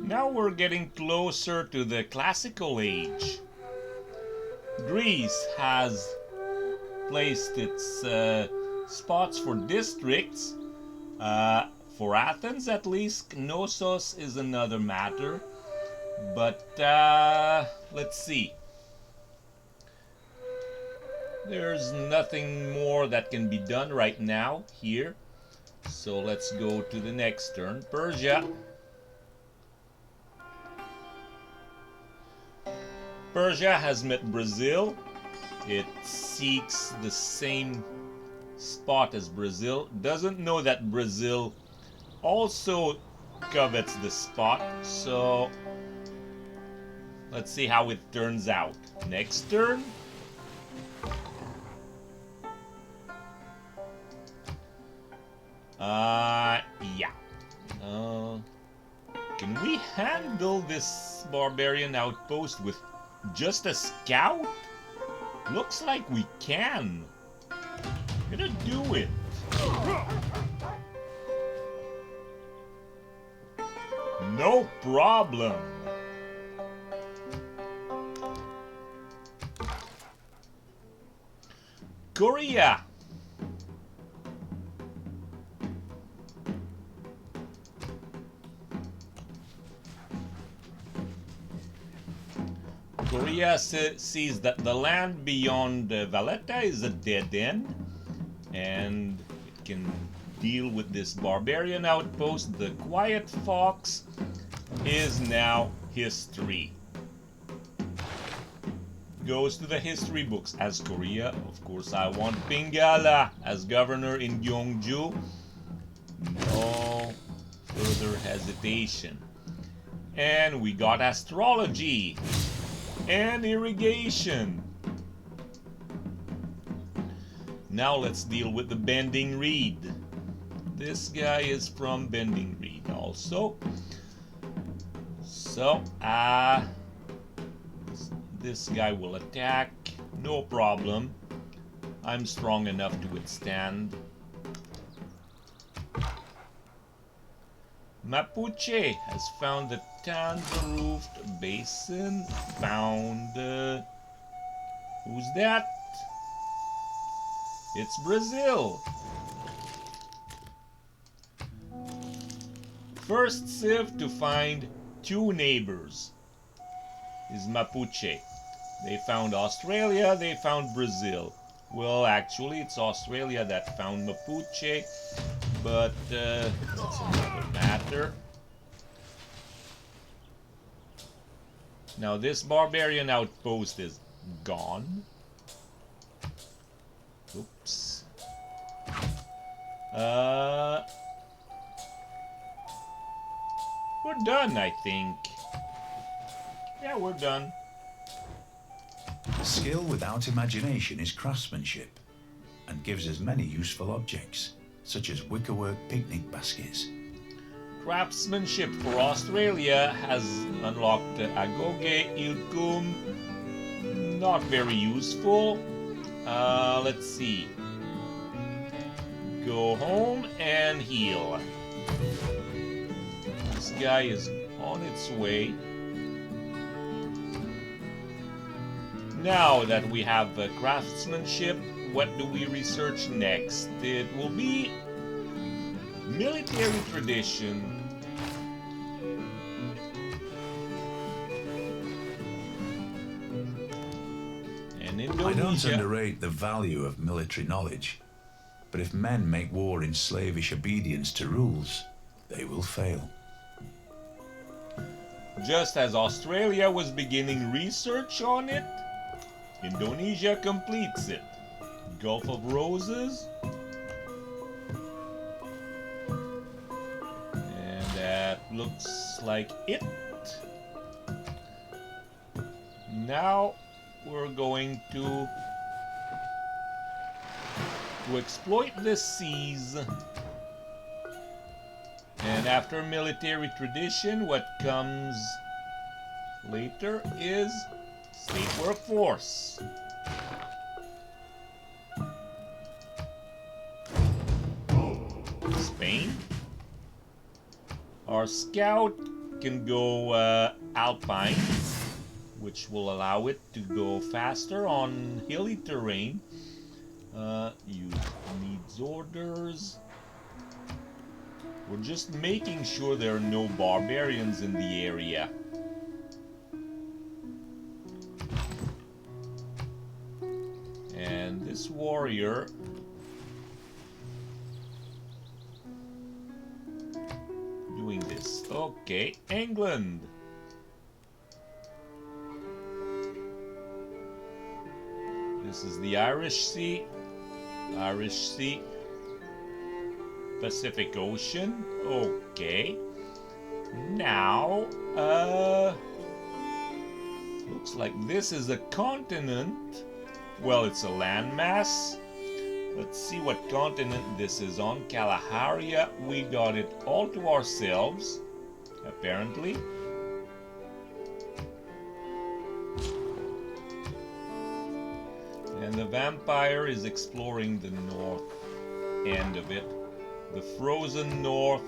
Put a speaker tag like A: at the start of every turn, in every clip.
A: Now we're getting closer to the classical age. Greece has placed its spots for districts. For Athens, at least, Knossos is another matter. But let's see. There's nothing more that can be done right now here. So let's go to the next turn. Persia. Persia has met Brazil. It seeks the same spot as Brazil. Doesn't know that Brazil also covets the spot. So let's see how it turns out. Next turn. Yeah. Can we handle this barbarian outpost with just a scout? Looks like we can. Gonna do it. No problem. Korea. Korea sees that the land beyond Valletta is a dead end, and it can deal with this barbarian outpost. The Quiet Fox is now history. Goes to the history books as Korea. Of course, I want Pingala as governor in Gyeongju. No further hesitation. And we got astrology and irrigation. Now let's deal with the Bending Reed. This guy is from Bending Reed also. So, this guy will attack, no problem. I'm strong enough to withstand. Mapuche has found the Tanza-roofed basin. Found... who's that? It's Brazil. First civ to find two neighbors is Mapuche. They found Australia, they found Brazil. Well, actually, it's Australia that found Mapuche, but that's another matter. Now, this barbarian outpost is gone. Oops. We're done, I think. Yeah, we're done.
B: Skill without imagination is craftsmanship, and gives us many useful objects, such as wickerwork picnic baskets.
A: Craftsmanship for Australia has unlocked Agoge Ilkum. Not very useful. Let's see. Go home and heal. This guy is on its way. Now that we have craftsmanship, what do we research next? It will be military tradition. And Indonesia.
B: I don't underrate the value of military knowledge, but if men make war in slavish obedience to rules, they will fail.
A: Just as Australia was beginning research on it, Indonesia completes it. Gulf of Roses. And that looks like it. Now we're going to exploit the seas. And after military tradition, what comes later is state workforce. Spain. Our scout can go alpine, which will allow it to go faster on hilly terrain. Use needs orders. We're just making sure there are no barbarians in the area. And this warrior doing this. Okay, England. This is the Irish Sea. Irish Sea. Pacific Ocean. Okay. Now, looks like this is a continent. Well, it's a landmass. Let's see what continent this is on. Kalahari. We got it all to ourselves, apparently. And the vampire is exploring the north end of it. The frozen north.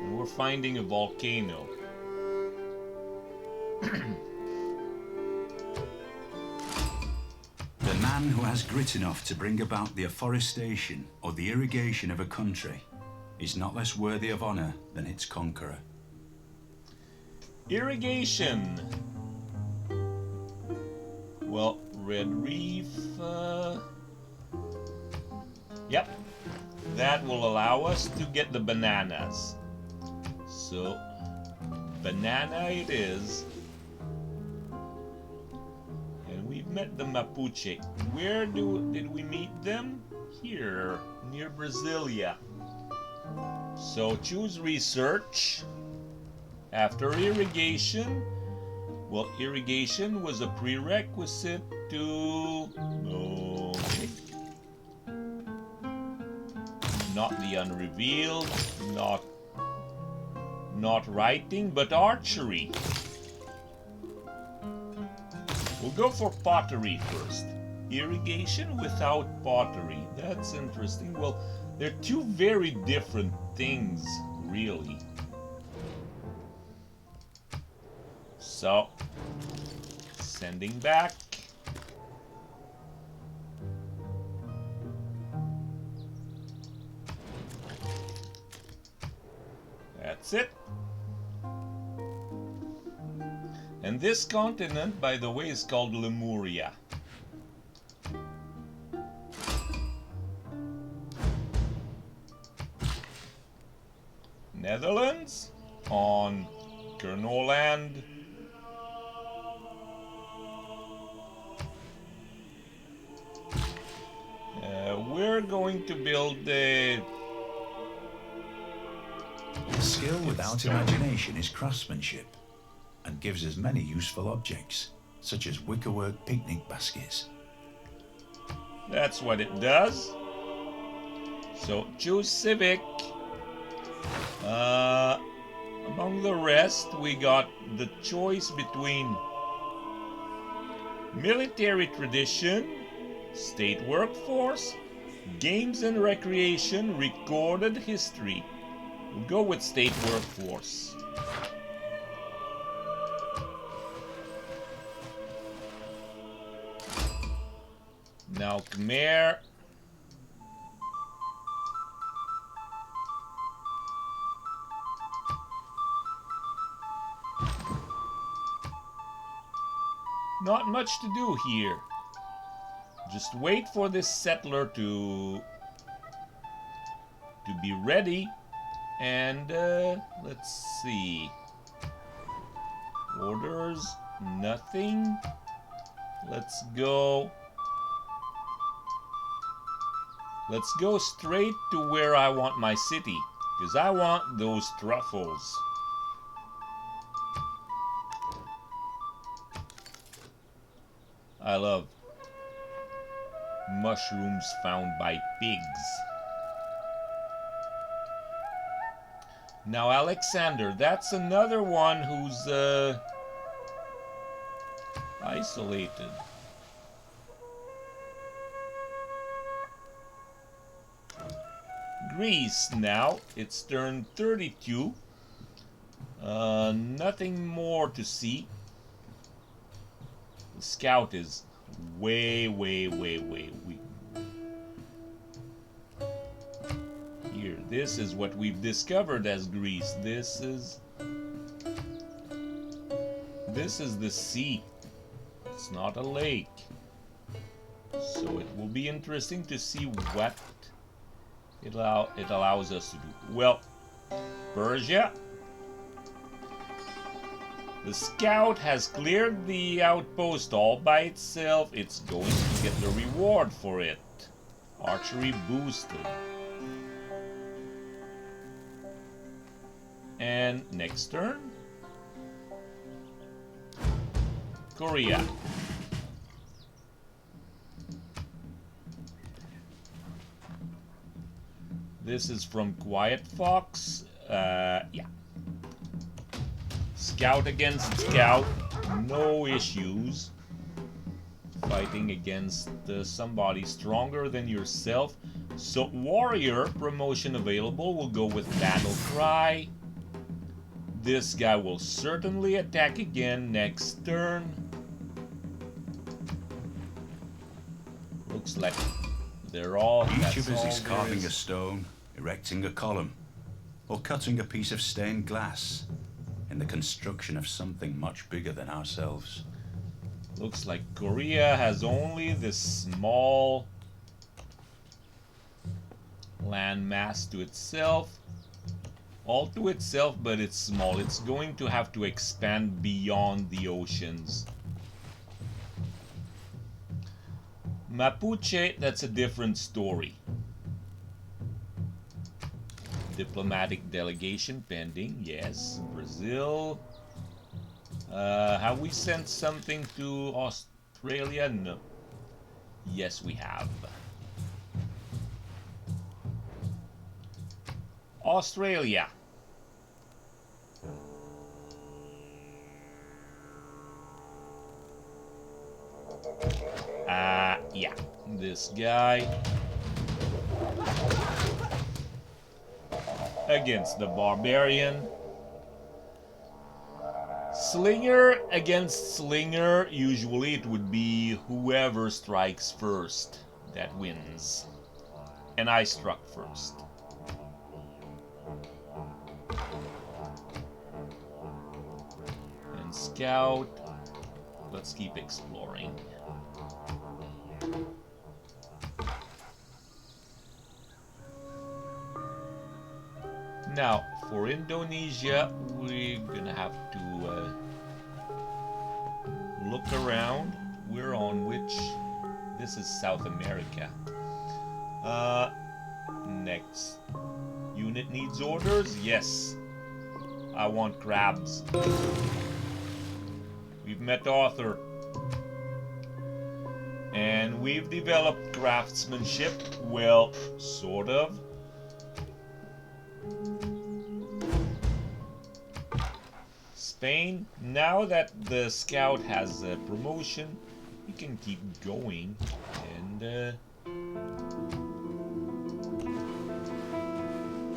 A: And we're finding a volcano.
B: The man who has grit enough to bring about the afforestation or the irrigation of a country is not less worthy of honor than its conqueror.
A: Irrigation. Well, Red Reef. Yep. That will allow us to get the bananas. So, banana it is. And we've met the Mapuche. Where did we meet them? Here, near Brasilia. So choose research. After irrigation, well, irrigation was a prerequisite to... Okay. Not the unrevealed, not writing, but archery. We'll go for pottery first. Irrigation without pottery. That's interesting. Well, they're two very different things, really. So, sending back. That's it. And this continent, by the way, is called Lemuria. Netherlands on Kernoland. We're going to build a...
B: Skill without imagination is craftsmanship, and gives us many useful objects, such as wickerwork picnic baskets.
A: That's what it does. So choose civic. Among the rest, we got the choice between military tradition, state workforce, games and recreation, recorded history. We'll go with state workforce. Now Khmer. Not much to do here. Just wait for this settler to be ready. And let's see. Orders, nothing. Let's go. Let's go straight to where I want my city, because I want those truffles. I love mushrooms found by pigs. Now Alexander, that's another one who's isolated. Greece now. It's turn 32. Nothing more to see. The scout is way weak. Here, this is what we've discovered as Greece. This is the sea. It's not a lake. So it will be interesting to see what it allows us to do. Well, Persia. The scout has cleared the outpost all by itself. It's going to get the reward for it. Archery boosted. And next turn, Korea. This is from Quiet Fox. Yeah. Scout against scout, no issues. Fighting against somebody stronger than yourself. So warrior promotion available. We'll go with battle cry. This guy will certainly attack again next turn. Looks like they're all.
B: Each of us is carving a stone, erecting a column, or cutting a piece of stained glass in the construction of something much bigger than ourselves.
A: Looks like Korea has only this small landmass to itself. All to itself, but it's small. It's going to have to expand beyond the oceans. Mapuche, that's a different story. Diplomatic delegation pending, yes. Brazil. Have we sent something to Australia? No. Yes, we have. Australia. Yeah, this guy against the barbarian. Slinger against slinger, usually it would be whoever strikes first that wins. And I struck first. And scout, let's keep exploring. Now, for Indonesia, we're gonna have to look around. We're on which? This is South America. Next. Unit needs orders? Yes. I want crabs. We've met Arthur. And we've developed craftsmanship. Well, sort of. Spain, now that the scout has a promotion, we can keep going. And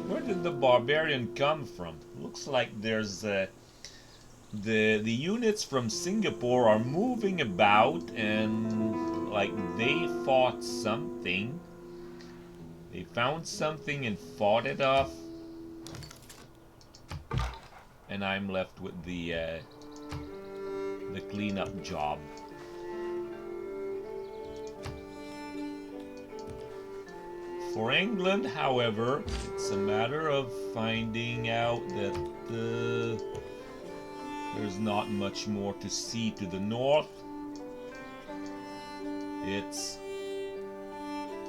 A: where did the barbarian come from? Looks like there's the units from Singapore are moving about, and like they fought something. They found something and fought it off. And I'm left with the cleanup job. For England, however, it's a matter of finding out that there's not much more to see to the north.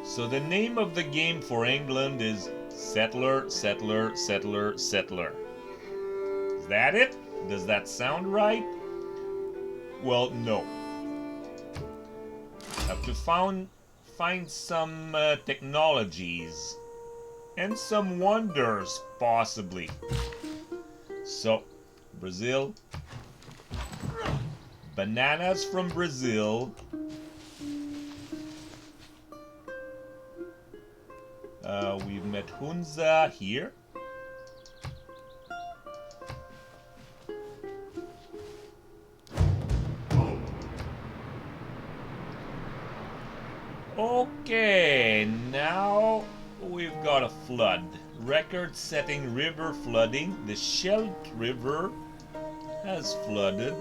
A: So the name of the game for England is Settler, Settler, Settler, Settler. Is that it? Does that sound right? Well, no. Have to find some technologies and some wonders, possibly. So, Brazil. Bananas from Brazil. We've met Hunza here. Okay, now we've got a flood. Record-setting river flooding. The Scheldt River has flooded.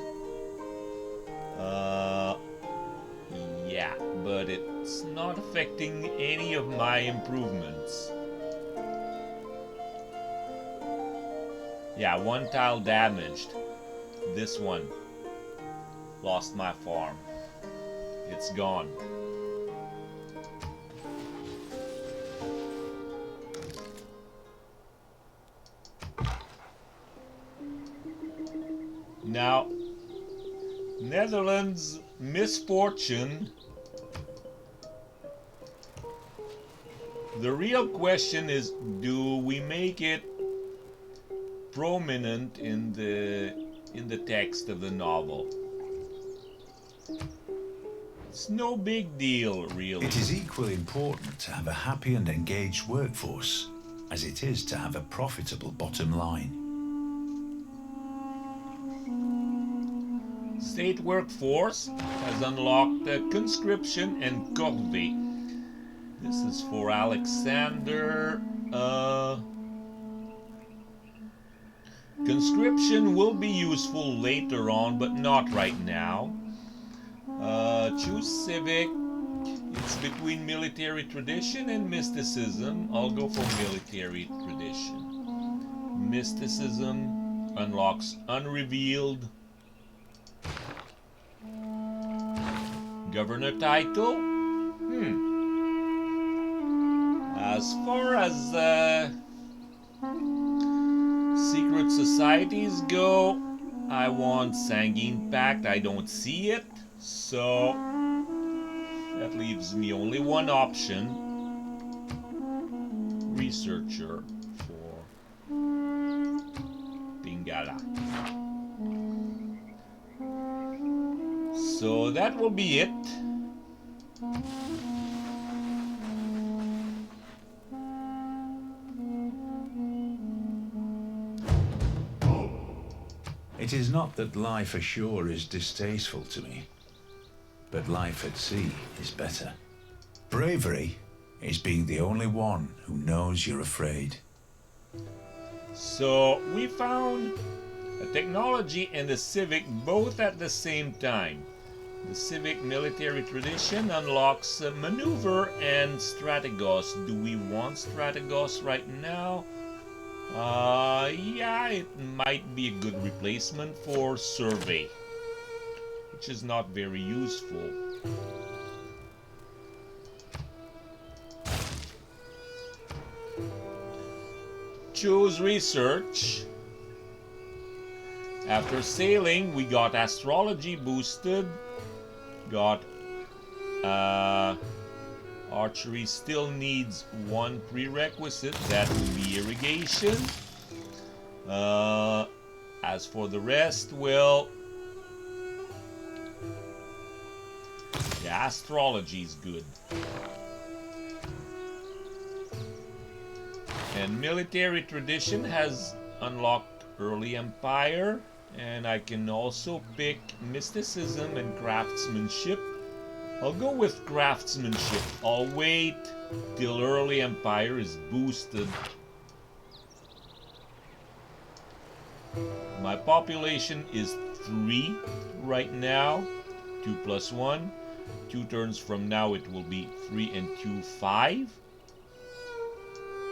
A: Yeah, but it's not affecting any of my improvements. Yeah, one tile damaged. This one. Lost my farm. It's gone. Now, Netherlands misfortune. The real question is, do we make it prominent in the text of the novel? It's no big deal, really.
B: It is equally important to have a happy and engaged workforce as it is to have a profitable bottom line.
A: State workforce has unlocked conscription and corvée. This is for Alexander. Conscription will be useful later on, but not right now. Choose civic. It's between military tradition and mysticism. I'll go for military tradition. Mysticism unlocks unrevealed. Governor title? As far as secret societies go, I want Sanguine Pact. I don't see it, so that leaves me only one option. Researcher for Pingala. So that will be it.
B: It is not that life ashore is distasteful to me, but life at sea is better. Bravery is being the only one who knows you're afraid.
A: So we found a technology and a civic both at the same time. The civic military tradition unlocks maneuver and strategos. Do we want strategos right now? Yeah, it might be a good replacement for survey, which is not very useful. Choose research. After sailing, we got astrology boosted. Got archery still needs one prerequisite, that will be irrigation. As for the rest, well, yeah, astrology is good. And military tradition has unlocked early empire, and I can also pick mysticism and craftsmanship. I'll go with craftsmanship. I'll wait till early empire is boosted. My population is 3 right now. 2 plus 1. 2 turns from now it will be 3 and 2, 5.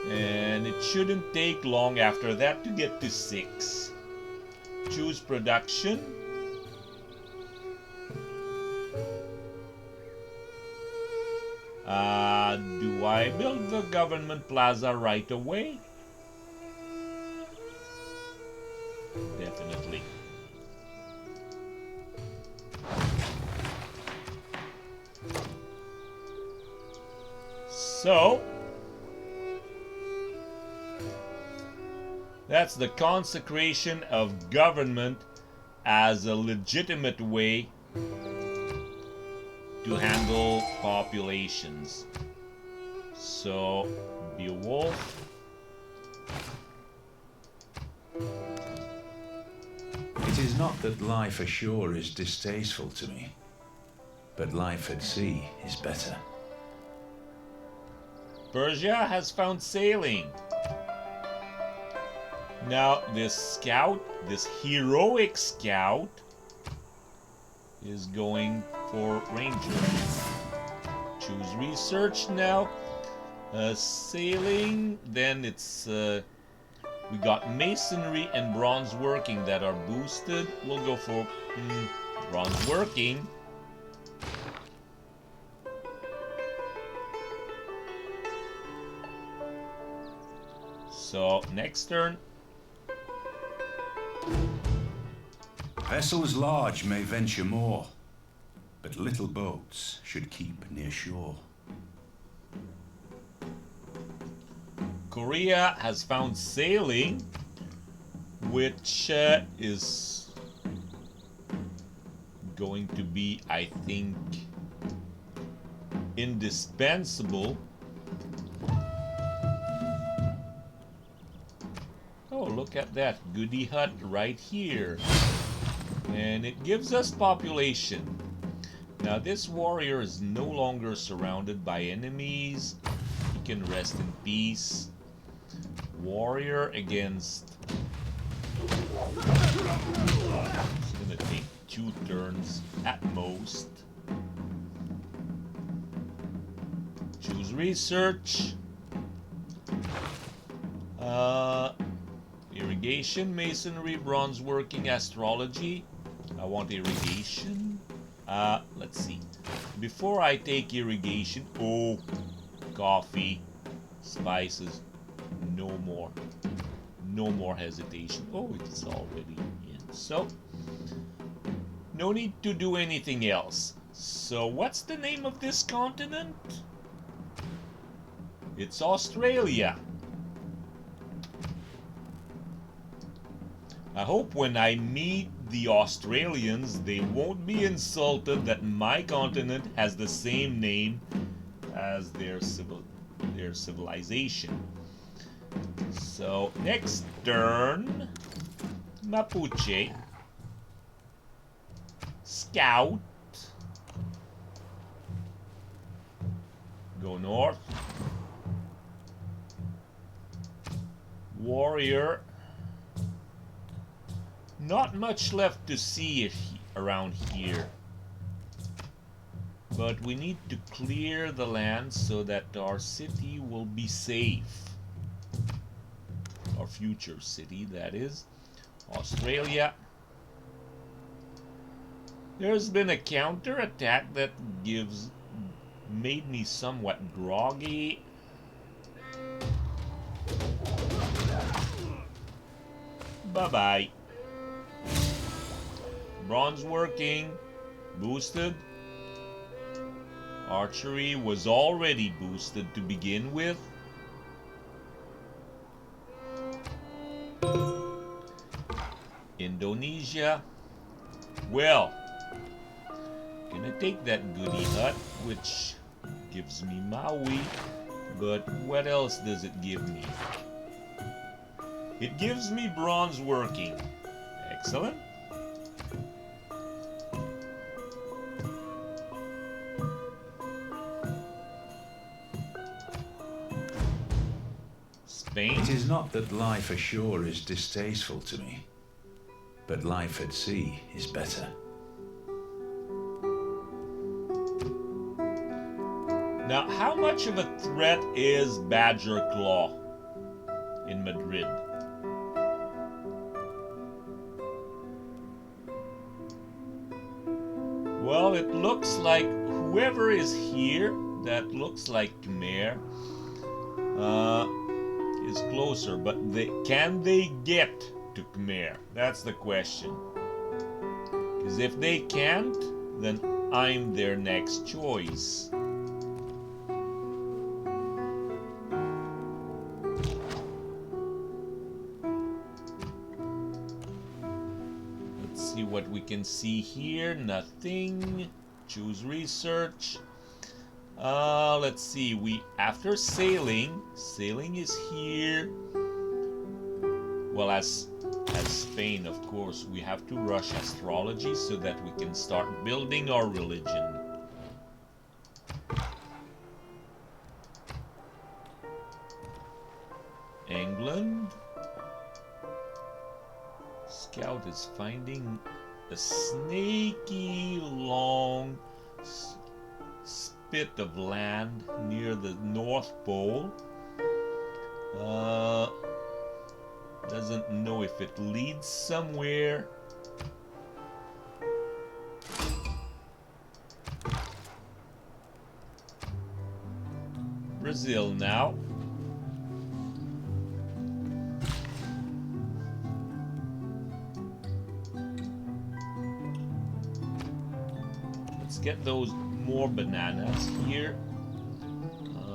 A: And it shouldn't take long after that to get to 6. Choose production. Do I build the government plaza right away? Definitely. So, that's the consecration of government as a legitimate way to handle populations. So Be a wolf.
B: It is not that life ashore is distasteful to me, but life at sea is better.
A: Persia has found sailing. Now this scout, this heroic scout, is going for ranger. Choose research now. Sailing, then it's we got masonry and bronze working that are boosted. We'll go for bronze working. So next turn.
C: Vessels large may venture more, but little boats should keep near shore.
A: Korea has found sailing, which is going to be, I think, indispensable. Oh, look at that goody hut right here. And it gives us population. Now this warrior is no longer surrounded by enemies. He can rest in peace. Warrior against... It's gonna take 2 turns at most. Choose research. Irrigation, masonry, bronze working, astrology. I want irrigation. Let's see. Before I take irrigation, coffee, spices, no more. No more hesitation. Oh, it's already in. So, no need to do anything else. So, what's the name of this continent? It's Australia. I hope when I meet the Australians, they won't be insulted that my continent has the same name as their civilization. So, next turn, Mapuche, Scout, go north, Warrior. Not much left to see around here. But we need to clear the land so that our city will be safe. Our future city, that is. Australia. There's been a counter-attack that made me somewhat groggy. Bye-bye. Bronze working, boosted. Archery was already boosted to begin with. Indonesia. Well, gonna take that goody hut, which gives me Maui, but what else does it give me? It gives me bronze working. Excellent. Spain.
B: It is not that life ashore is distasteful to me, but life at sea is better.
A: Now, how much of a threat is Badger Claw in Madrid? Well, it looks like whoever is here, that looks like Khmer, is closer, but can they get to Khmer? That's the question. Because if they can't, then I'm their next choice. Let's see what we can see here. Nothing. Choose research. Let's see. After sailing is here. Well, as Spain, of course, we have to rush astrology so that we can start building our religion. England. Scout is finding a snaky long spit of land near the North Pole. Doesn't know if it leads somewhere. Brazil now. Let's get those more bananas here.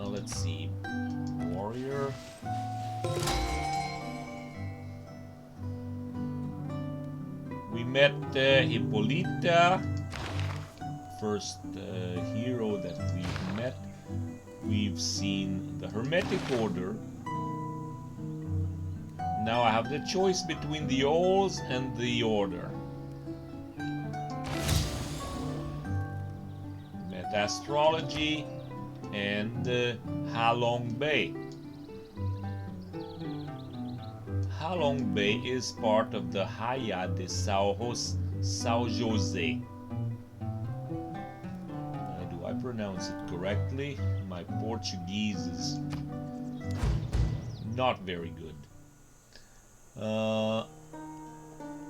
A: Let's see. Warrior. We met Hippolyta, first hero that we've met. We've seen the Hermetic Order. Now I have the choice between the Owls and the Order. Met Astrology and Halong Bay. Halong Bay is part of the Haya de São José. Do I pronounce it correctly? My Portuguese is not very good.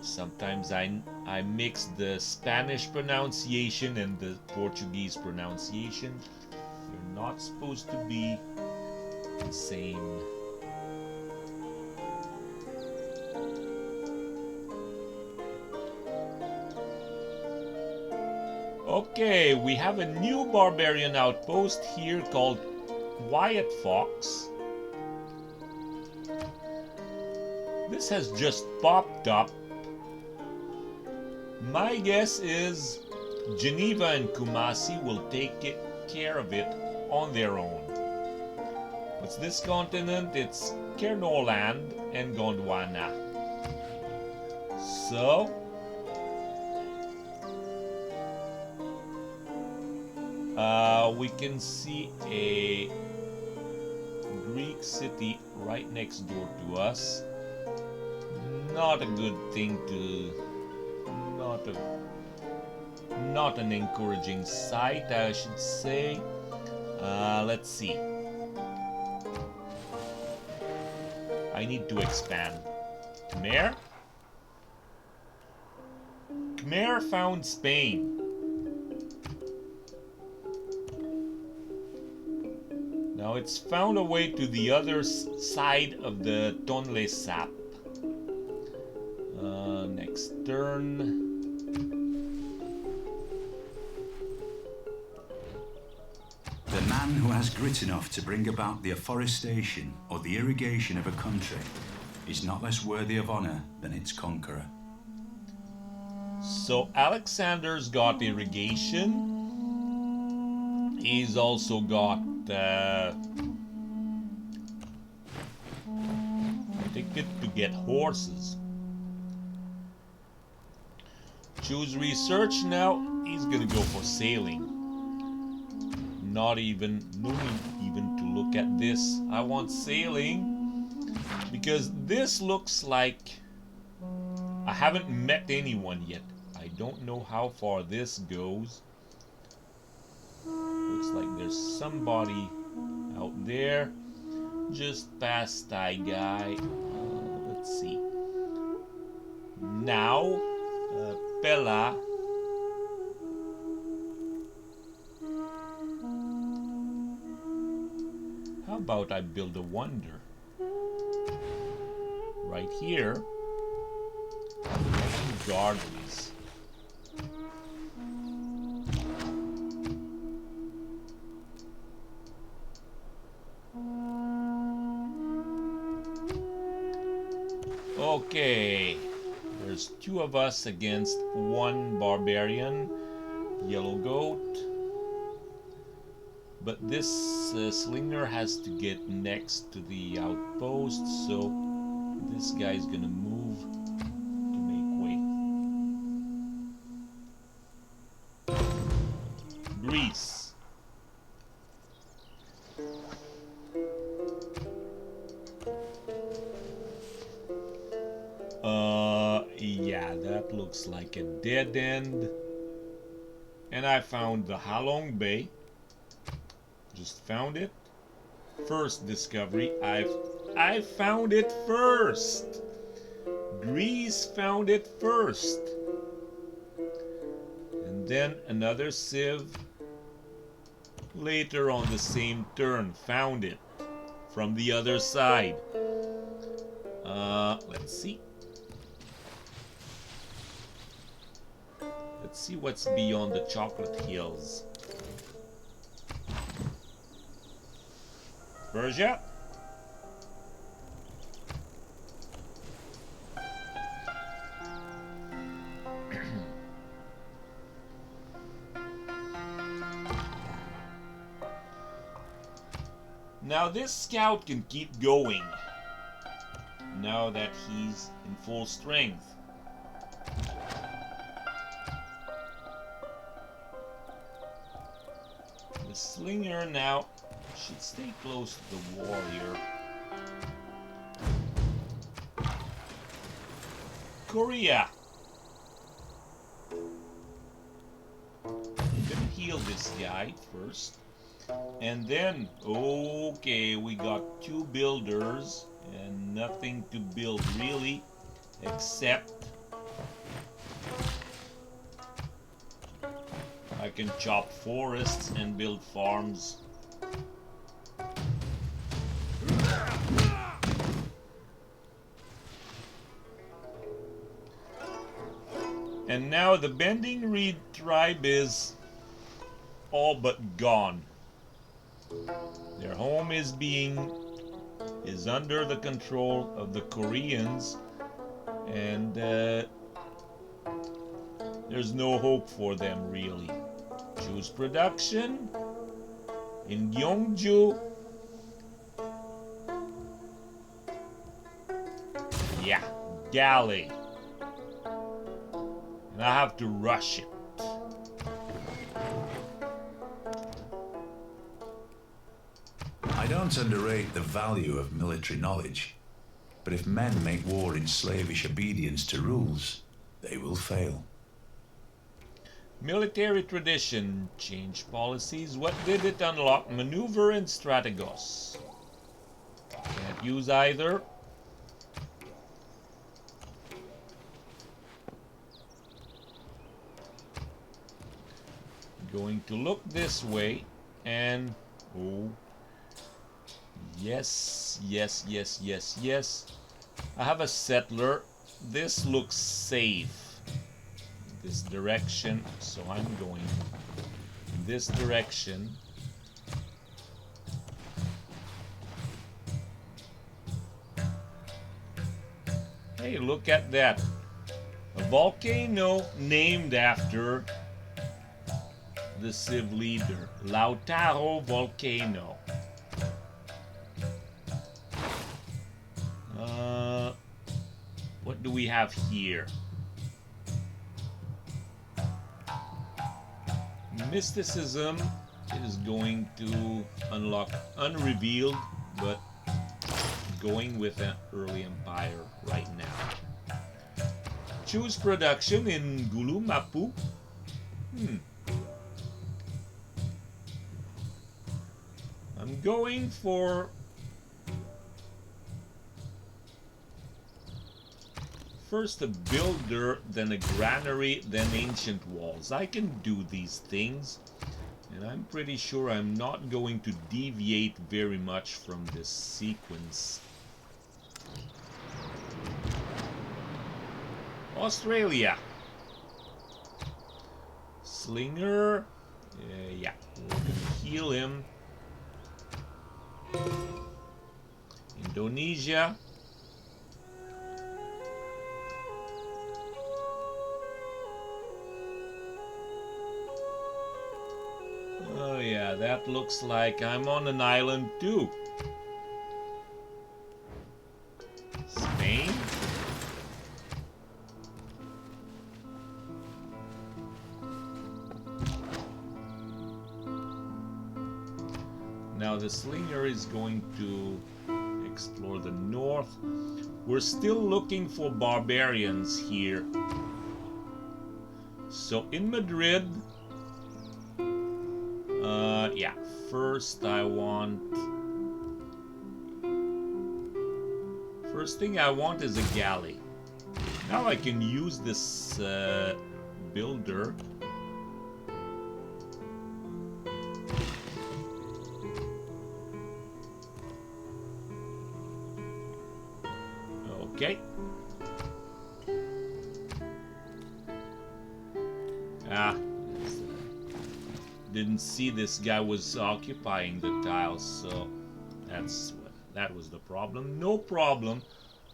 A: Sometimes I mix the Spanish pronunciation and the Portuguese pronunciation. They're not supposed to be the same. Okay, we have a new barbarian outpost here called Wyatt Fox. This has just popped up. My guess is Geneva and Kumasi will take care of it on their own. What's this continent? It's Kernoland and Gondwana. So, we can see a Greek city right next door to us. Not a good thing to... Not an encouraging sight, I should say. Let's see. I need to expand. Khmer? Khmer found Spain. Now it's found a way to the other side of the Tonle Sap. Next turn.
C: The man who has grit enough to bring about the afforestation or the irrigation of a country is not less worthy of honor than its conqueror.
A: So Alexander's got irrigation. He's also got ticket to get horses. Choose research now. He's gonna go for sailing. No need even to look at this. I want sailing because this looks like I haven't met anyone yet. I don't know how far this goes. Looks like there's somebody out there. Just past that guy. Let's see. Now, Pella. How about I build a wonder? Right here. Gardens. Okay, there's two of us against one barbarian. Yellow goat. But this slinger has to get next to the outpost, so this guy's gonna move to make way. Greece. Yeah, that looks like a dead end. And I found the Halong Bay. Just found it. First discovery. I found it first. Greece found it first. And then another civ later on the same turn found it from the other side. Let's see. Let's see what's beyond the chocolate hills. Persia? Now this scout can keep going now that he's in full strength. The slinger now should stay close to the warrior. Korea. I'm gonna heal this guy first. And then, okay, we got 2 builders and nothing to build really, except I can chop forests and build farms. And now the Bending Reed tribe is all but gone. Their home is under the control of the Koreans, and there's no hope for them really. Choose production in Gyeongju. Yeah, galley. And I have to rush it.
B: I don't underrate the value of military knowledge, but if men make war in slavish obedience to rules, they will fail.
A: Military tradition, change policies. What did it unlock? Maneuver and strategos. Can't use either. Going to look this way and oh yes, yes, yes, yes, yes. I have a settler. This looks safe. This direction, so I'm going in this direction. Hey, look at that. A volcano named after the civ leader, Lautaro Volcano. What do we have here? Mysticism is going to unlock unrevealed, but going with an early empire right now. Choose production in Gulumapu. I'm going for first a builder, then a granary, then ancient walls. I can do these things, and I'm pretty sure I'm not going to deviate very much from this sequence. Australia. Slinger. Yeah, we're gonna heal him. Indonesia. yeah, that looks like I'm on an island too. Spain? Now the slinger is going to explore the north. We're still looking for barbarians here. So in Madrid, yeah, first I want... First thing I want is a galley. Now I can use this builder. Okay. Didn't see this guy was occupying the tiles, so that was the problem. No problem.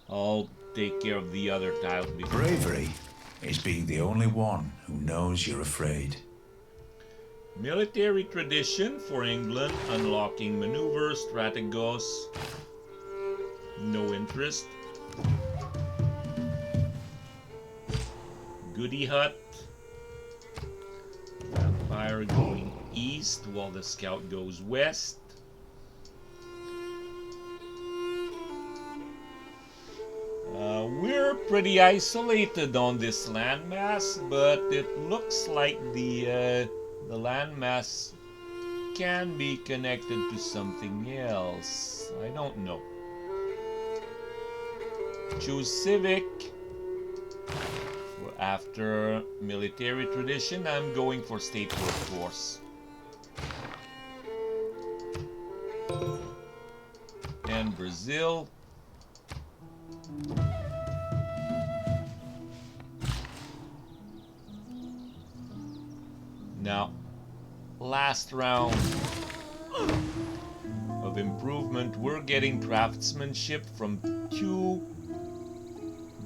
A: I'll take care of the other tiles before.
B: Bravery is being the only one who knows you're afraid.
A: Military tradition for England, unlocking maneuver, strategos. No interest. Goody hut. Vampire going east while the scout goes west. We're pretty isolated on this landmass, but it looks like the landmass can be connected to something else. I don't know. Choose civic. After military tradition, I'm going for state workforce. And Brazil. Now, last round of improvement, we're getting craftsmanship from 2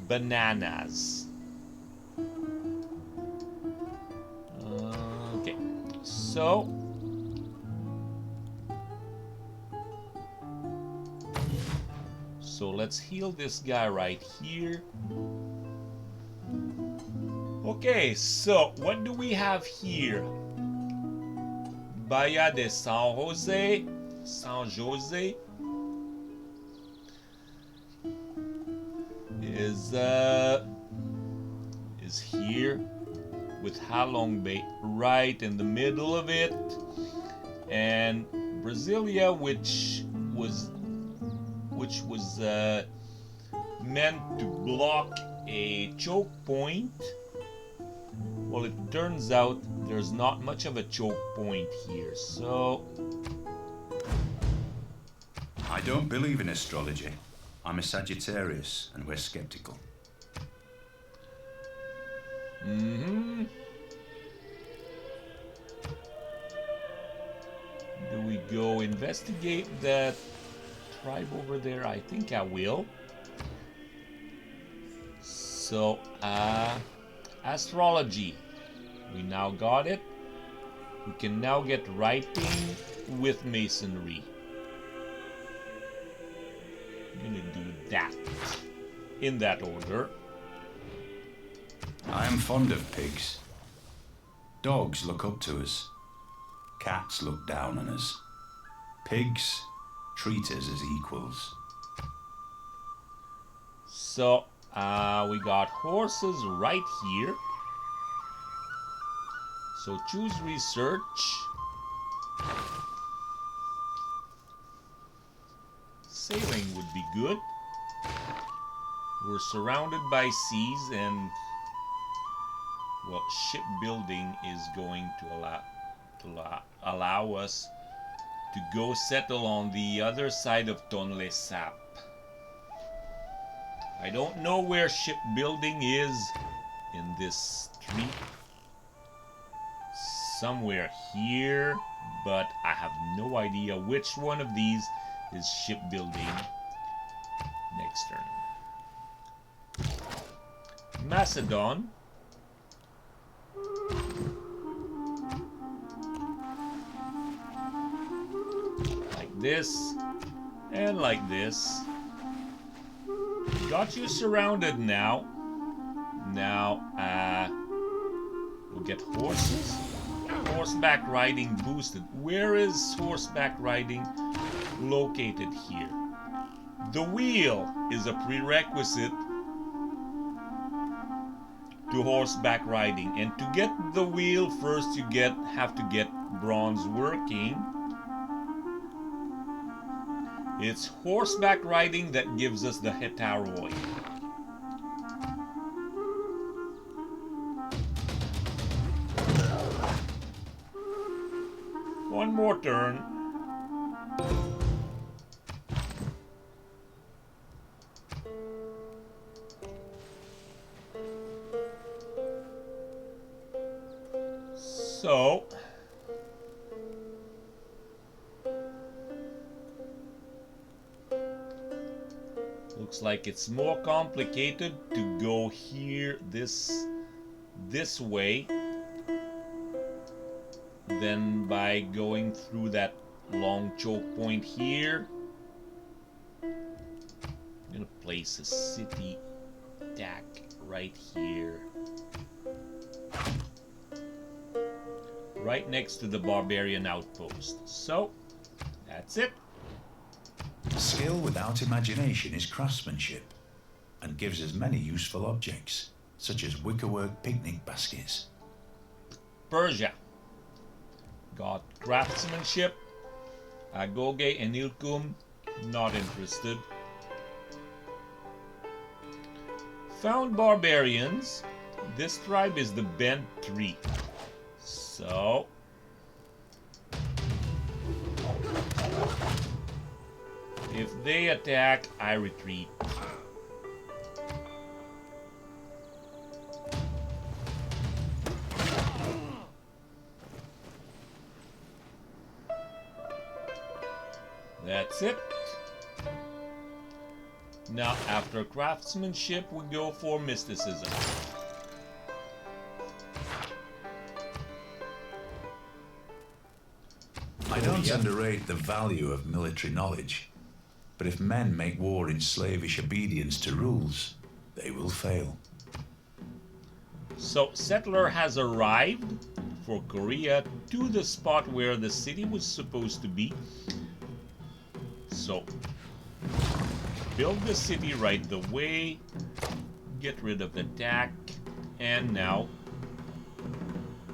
A: bananas. Okay, so let's heal this guy right here. Okay, so what do we have here? Bahia de San Jose is here with Halong Bay right in the middle of it, and Brasilia, which was meant to block a choke point. Well, it turns out there's not much of a choke point here, so...
C: I don't believe in astrology. I'm a Sagittarius, and we're skeptical.
A: Do we go investigate that tribe over there? I think I will. So, astrology. We now got it. We can now get writing with masonry. I'm gonna do that in that order.
C: I am fond of pigs. Dogs look up to us. Cats look down on us. Pigs treat us as equals.
A: So, we got horses right here. So choose research. Sailing would be good. We're surrounded by seas, and well, shipbuilding is going to allow us to go settle on the other side of Tonle Sap. I don't know where shipbuilding is in this street. Somewhere here, but I have no idea which one of these is shipbuilding. Next turn. Macedon. this, and like this. Got you surrounded now. Now, we'll get horses. Horseback riding boosted. Where is horseback riding located here? The wheel is a prerequisite to horseback riding, and to get the wheel first you have to get bronze working. It's horseback riding that gives us the hetaroi. One more turn. So, looks like it's more complicated to go here this way than by going through that long choke point here. I'm gonna place a city attack right here, right next to the barbarian outpost. So that's it.
B: Skill without imagination is craftsmanship, and gives us many useful objects, such as wickerwork picnic baskets.
A: Persia got craftsmanship. Agoge and Ilkum, not interested. Found barbarians. This tribe is the bent tree. So if they attack, I retreat. That's it. Now, after craftsmanship, we go for mysticism.
B: I don't underrate the value of military knowledge, but if men make war in slavish obedience to rules, they will fail.
A: So, settler has arrived for Korea to the spot where the city was supposed to be. So, build the city right the way, get rid of the attack, and now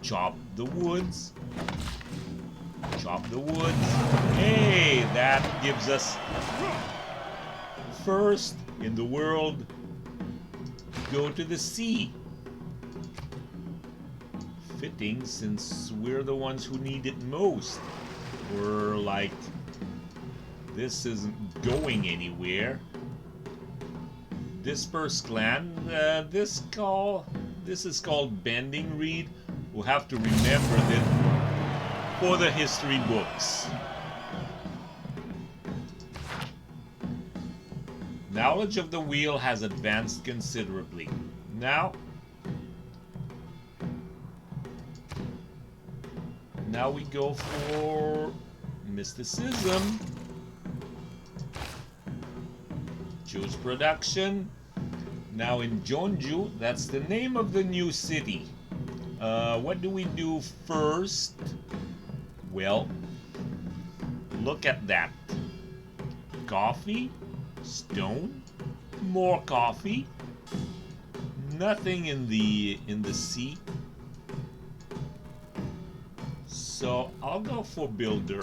A: chop the woods. Chop the woods. Hey, that gives us first in the world. Go to the sea. Fitting, since we're the ones who need it most. We're like, this isn't going anywhere. Disperse clan. This is called Bending Reed. We'll have to remember that for the history books. Knowledge of the wheel has advanced considerably. Now we go for mysticism. Choose production. Now in Jeonju, that's the name of the new city. What do we do first? Well, look at that. Coffee, stone, more coffee. Nothing in the sea. So I'll go for builder.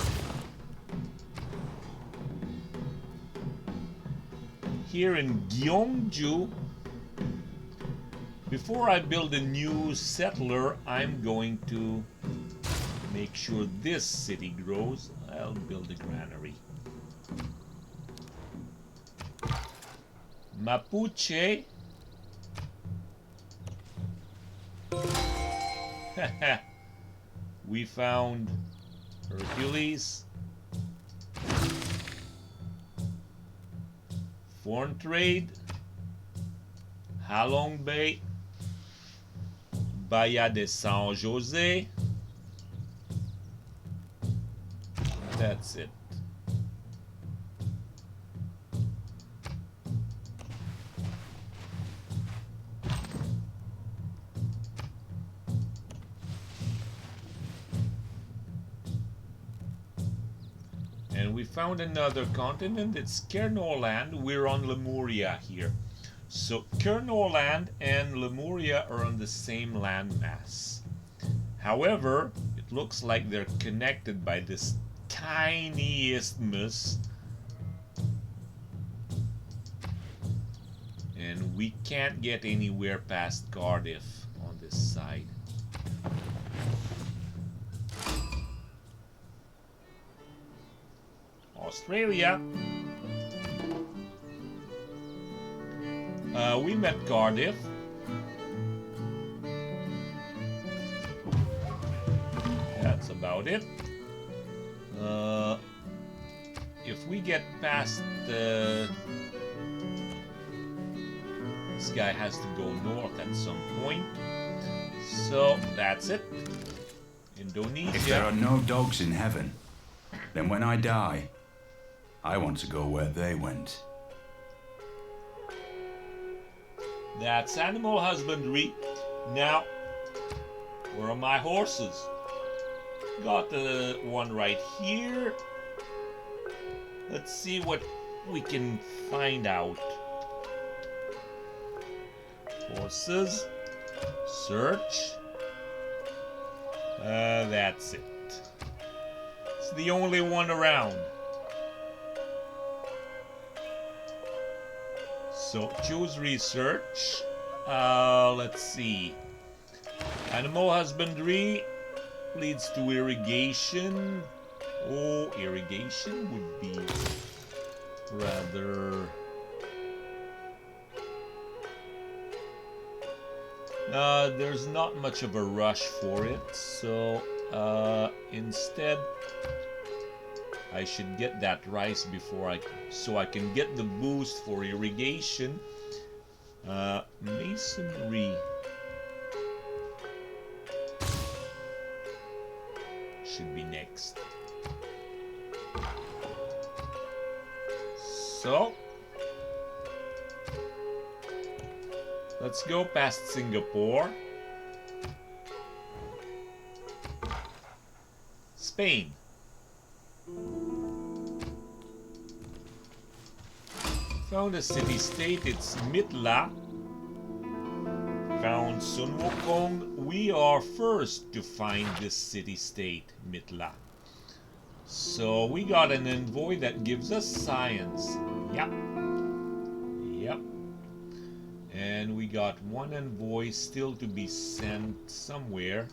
A: Here in Gyeongju, before I build a new settler, I'm going to make sure this city grows. I'll build a granary. Mapuche. We found Hercules. Foreign trade. Halong Bay. Bahia de San Jose. That's it. we found another continent. It's Kernorland. We're on Lemuria here. So Kernorland and Lemuria are on the same landmass. However, it looks like they're connected by this tiny isthmus. And we can't get anywhere past Cardiff on this side. Australia. We met Cardiff. That's about it. If we get past the... This guy has to go north at some point. So that's it. Indonesia.
C: If there are no dogs in heaven, then when I die, I want to go where they went.
A: That's animal husbandry. Now, where are my horses? Got the one right here. Let's see what we can find out. Horses. Search. That's it. It's the only one around. So choose research. Let's see. Animal husbandry leads to irrigation. Oh, irrigation would be rather... there's not much of a rush for it, so instead I should get that rice before so I can get the boost for irrigation. Masonry should be next. So let's go past Singapore. Spain. Found a city-state, it's Mitla. Found Sun Wukong. We are first to find this city-state, Mitla. So we got an envoy that gives us science. Yep. Yep. And we got one envoy still to be sent somewhere.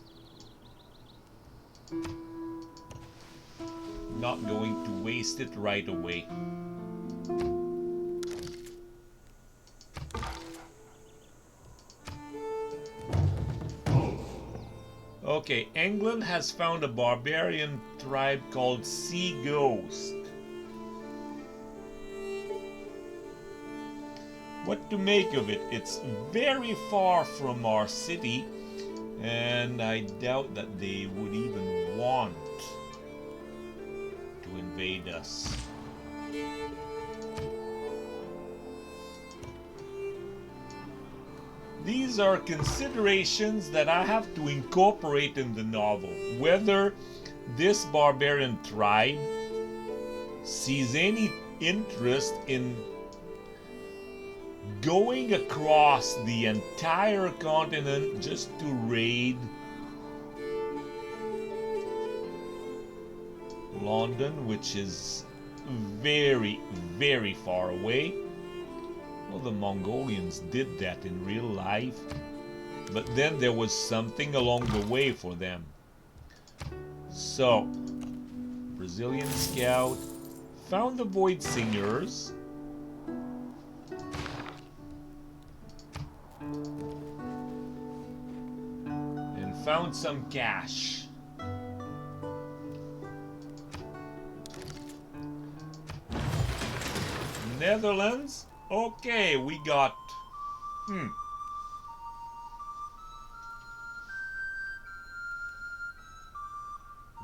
A: Not going to waste it right away. Okay, England has found a barbarian tribe called Sea Ghost. What to make of it? It's very far from our city, and I doubt that they would even want to invade us. These are considerations that I have to incorporate in the novel. Whether this barbarian tribe sees any interest in going across the entire continent just to raid London, which is very, very far away. Well, the Mongolians did that in real life, but then there was something along the way for them. So, Brazilian scout found the Void Singers. And found some cash. Netherlands. Okay, we got...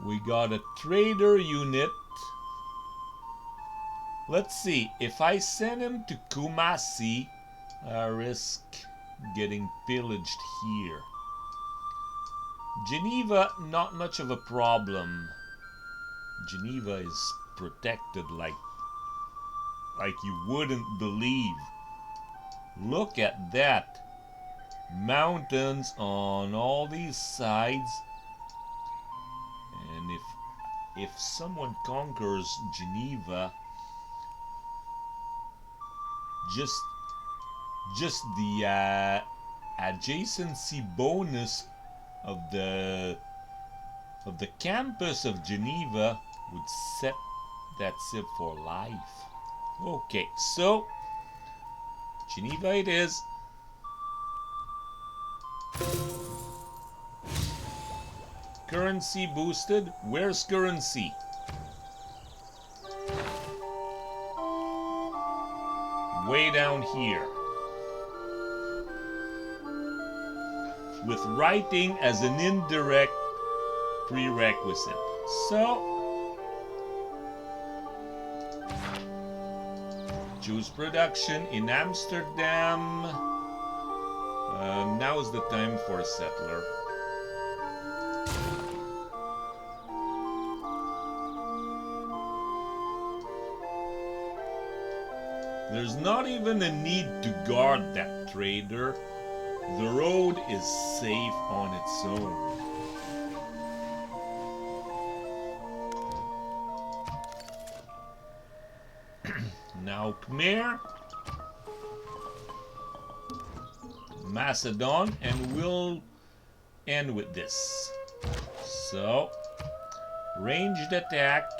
A: We got a trader unit. Let's see, if I send him to Kumasi, I risk getting pillaged here. Geneva, not much of a problem. Geneva is protected like you wouldn't believe. Look at that. Mountains on all these sides. And if someone conquers Geneva, just the adjacency bonus of the campus of Geneva would set that civ for life. Okay, so Geneva it is. Currency boosted. Where's currency? Way down here. With writing as an indirect prerequisite. So, choose production in Amsterdam. Now is the time for a settler. There's not even a need to guard that trader. The road is safe on its own. Now Khmer, Macedon, and we'll end with this. So, ranged attack.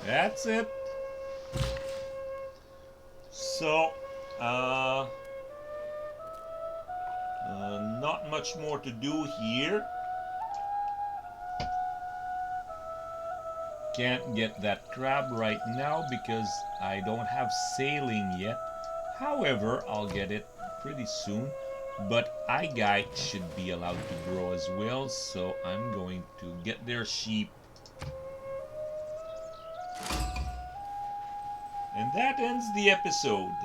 A: That's it. So, not much more to do here. Can't get that crab right now because I don't have sailing yet. However, I'll get it pretty soon. But Igite should be allowed to grow as well, so I'm going to get their sheep. And that ends the episode.